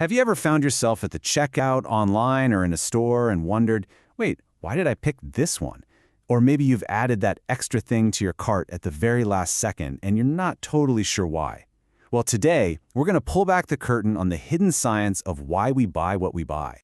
Have you ever found yourself at the checkout online or in a store and wondered, wait, why did I pick this one? Or maybe you've added that extra thing to your cart at the very last second and you're not totally sure why. Well, today, we're going to pull back the curtain on the hidden science of why we buy what we buy.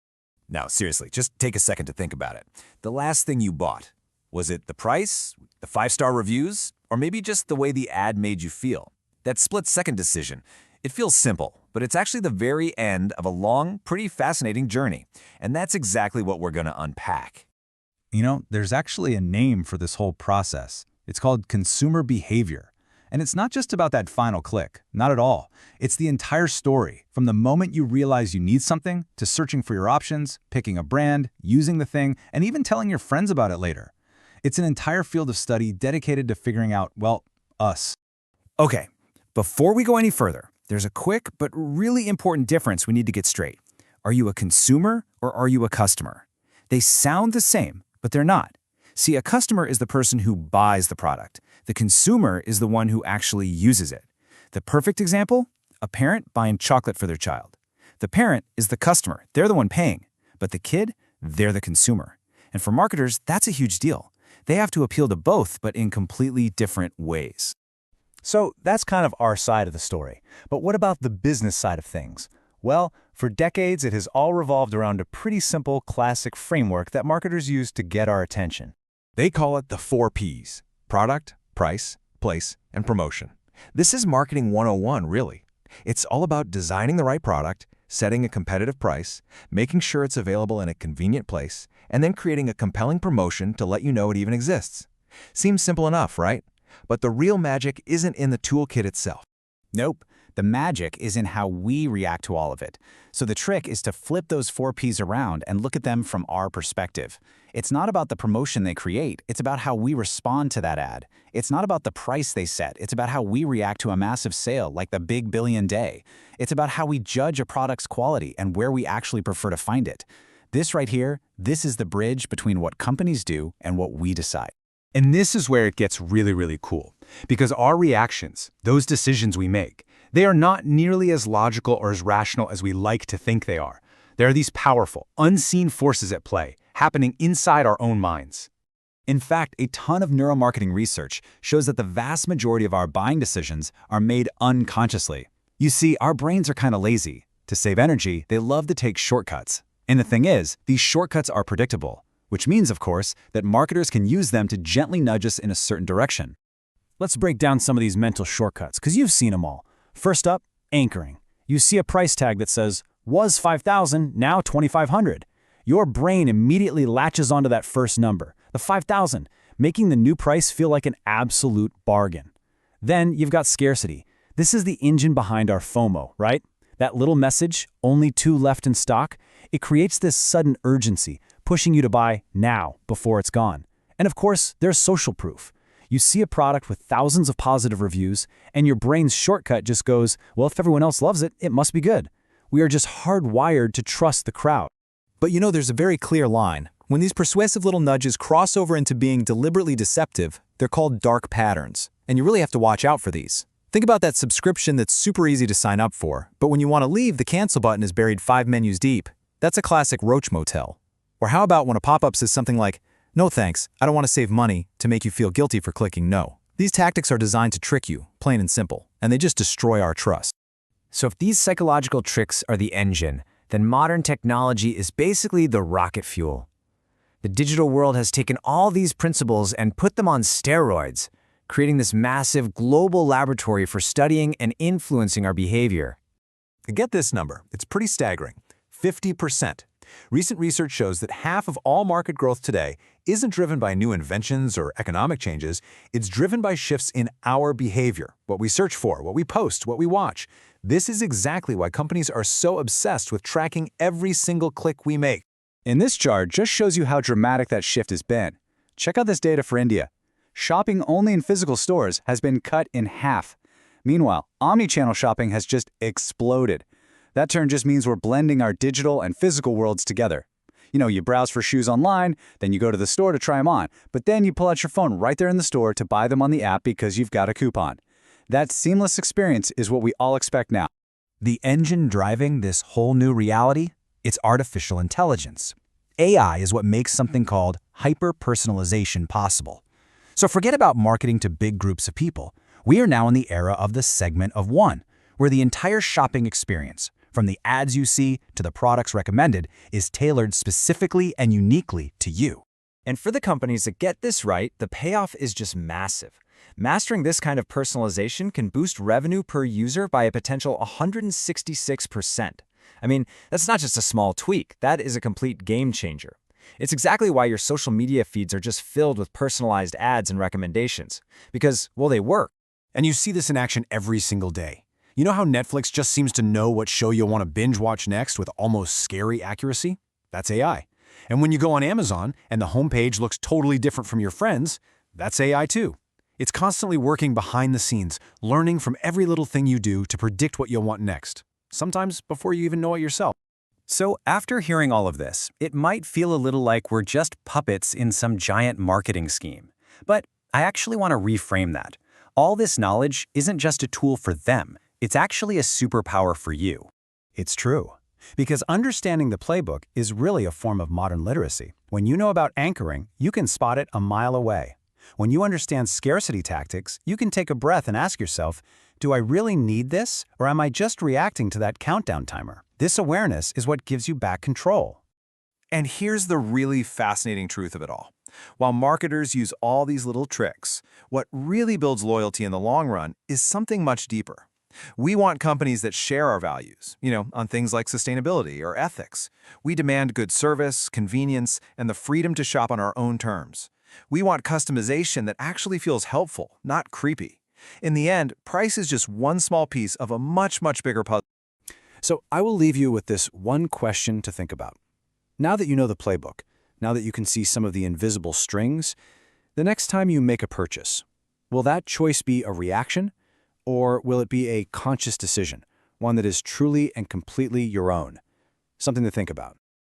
Now, seriously, just take a second to think about it. The last thing you bought, was it the price, the 5-star reviews, or maybe just the way the ad made you feel? That split-second decision, it feels simple, but it's actually the very end of a long, pretty fascinating journey. And that's exactly what we're going to unpack. You know, there's actually a name for this whole process. It's called consumer behavior. And it's not just about that final click, not at all. It's the entire story, from the moment you realize you need something, to searching for your options, picking a brand, using the thing, and even telling your friends about it later. It's an entire field of study dedicated to figuring out, well, us. Okay, before we go any further, there's a quick but really important difference we need to get straight. Are you a consumer or are you a customer? They sound the same, but they're not. See, a customer is the person who buys the product. The consumer is the one who actually uses it. The perfect example? A parent buying chocolate for their child. The parent is the customer. They're the one paying. But the kid, they're the consumer. And for marketers, that's a huge deal. They have to appeal to both, but in completely different ways. So that's kind of our side of the story. But what about the business side of things? Well, for decades, it has all revolved around a pretty simple, classic framework that marketers use to get our attention. They call it the 4 Ps: product, price, place, and promotion. This is marketing 101, really. It's all about designing the right product, setting a competitive price, making sure it's available in a convenient place, and then creating a compelling promotion to let you know it even exists. Seems simple enough, right? But the real magic isn't in the toolkit itself. Nope. The magic is in how we react to all of it. So the trick is to flip those 4 Ps around and look at them from our perspective. It's not about the promotion they create, it's about how we respond to that ad. It's not about the price they set, it's about how we react to a massive sale like the big billion day. It's about how we judge a product's quality and where we actually prefer to find it. This right here, this is the bridge between what companies do and what we decide. And this is where it gets really, really cool. Because our reactions, those decisions we make, they are not nearly as logical or as rational as we like to think they are. There are these powerful, unseen forces at play, happening inside our own minds. In fact, a ton of neuromarketing research shows that the vast majority of our buying decisions are made unconsciously. You see, our brains are kind of lazy. To save energy, they love to take shortcuts. And the thing is, these shortcuts are predictable, which means, of course, that marketers can use them to gently nudge us in a certain direction. Let's break down some of these mental shortcuts, because you've seen them all. First up, anchoring. You see a price tag that says, was $5,000, now $2,500. Your brain immediately latches onto that first number, the $5,000, making the new price feel like an absolute bargain. Then you've got scarcity. This is the engine behind our FOMO, right? That little message, only 2 left in stock, it creates this sudden urgency, pushing you to buy now before it's gone. And of course, there's social proof. You see a product with thousands of positive reviews, and your brain's shortcut just goes, well, if everyone else loves it, it must be good. We are just hardwired to trust the crowd. But you know, there's a very clear line. When these persuasive little nudges cross over into being deliberately deceptive, they're called dark patterns. And you really have to watch out for these. Think about that subscription that's super easy to sign up for, but when you want to leave, the cancel button is buried 5 menus deep. That's a classic roach motel. Or how about when a pop-up says something like, no thanks, I don't want to save money, to make you feel guilty for clicking no. These tactics are designed to trick you, plain and simple, and they just destroy our trust. So if these psychological tricks are the engine, then modern technology is basically the rocket fuel. The digital world has taken all these principles and put them on steroids, creating this massive global laboratory for studying and influencing our behavior. Get this number, it's pretty staggering. 50%. Recent research shows that half of all market growth today isn't driven by new inventions or economic changes, it's driven by shifts in our behavior, what we search for, what we post, what we watch. This is exactly why companies are so obsessed with tracking every single click we make. And this chart just shows you how dramatic that shift has been. Check out this data for India. Shopping only in physical stores has been cut in half. Meanwhile, omnichannel shopping has just exploded. That term just means we're blending our digital and physical worlds together. You know, you browse for shoes online, then you go to the store to try them on, but then you pull out your phone right there in the store to buy them on the app because you've got a coupon. That seamless experience is what we all expect now. The engine driving this whole new reality? It's artificial intelligence. AI is what makes something called hyper-personalization possible. So forget about marketing to big groups of people. We are now in the era of the segment of one, where the entire shopping experience, from the ads you see to the products recommended, is tailored specifically and uniquely to you. And for the companies that get this right, the payoff is just massive. Mastering this kind of personalization can boost revenue per user by a potential 166%. I mean, that's not just a small tweak, that is a complete game changer. It's exactly why your social media feeds are just filled with personalized ads and recommendations. Because, well, they work. And you see this in action every single day. You know how Netflix just seems to know what show you'll want to binge watch next with almost scary accuracy? That's AI. And when you go on Amazon and the homepage looks totally different from your friends, that's AI too. It's constantly working behind the scenes, learning from every little thing you do to predict what you'll want next, sometimes before you even know it yourself. So after hearing all of this, it might feel a little like we're just puppets in some giant marketing scheme. But I actually want to reframe that. All this knowledge isn't just a tool for them, it's actually a superpower for you. It's true. Because understanding the playbook is really a form of modern literacy. When you know about anchoring, you can spot it a mile away. When you understand scarcity tactics, you can take a breath and ask yourself, do I really need this, or am I just reacting to that countdown timer? This awareness is what gives you back control. And here's the really fascinating truth of it all. While marketers use all these little tricks, what really builds loyalty in the long run is something much deeper. We want companies that share our values, on things like sustainability or ethics. We demand good service, convenience, and the freedom to shop on our own terms. We want customization that actually feels helpful, not creepy. In the end, price is just one small piece of a much, much bigger puzzle. So I will leave you with this one question to think about. Now that you know the playbook, now that you can see some of the invisible strings, the next time you make a purchase, will that choice be a reaction, or will it be a conscious decision, one that is truly and completely your own? Something to think about.